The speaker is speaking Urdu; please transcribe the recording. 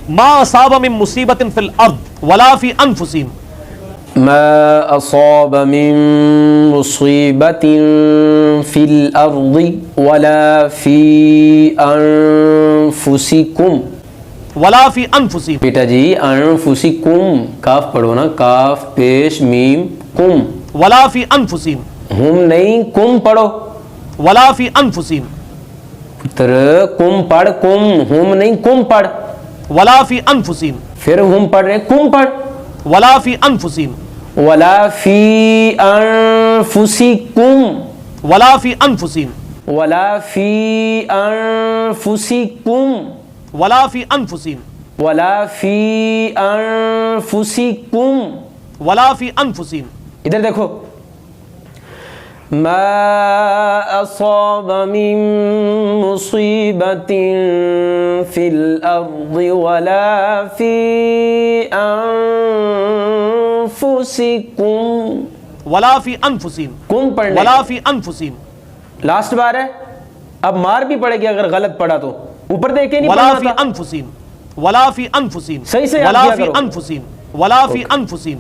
ما اصاب من مصیبت فی الارض ولا فی انفسہم. ما اصاب من مصیبت فی الارض ولا فی انفسکم. ولا فی انفسہم. بیٹا جی انفسکم کاف پڑھو نا, کاف پیش میم کم. ولا فی انفسہم. ہم نہیں کم پڑھو. ولا فی انفسہم. پتر کم پڑھ, کم ہم نہیں کم پڑھ. ولا فی انفسہم. پھر ہم پڑھ رہے کم پڑھ. ولا فی انفسہم. ولا فی انفسکم. ولا فی انفسہم. ولا فی انفسکم. ولا فی انفسہم. ولا فی انفسکم. ولا فی انفسہم. ادھر دیکھو, ما اصاب من مصیبت فی الارض ولا فی انفسکم. ولا فی انفسہم. کم پڑھنے, ولا فی انفسہم. لاسٹ بار ہے, اب مار بھی پڑے گی اگر غلط پڑھا تو. اوپر دیکھ کے نہیں ولا پڑھنا فی تھا. انفسہم. ولا فی انفسہم. صحیح سے یاد ولا کیا فی کرو. انفسہم. ولا فی انفسہم.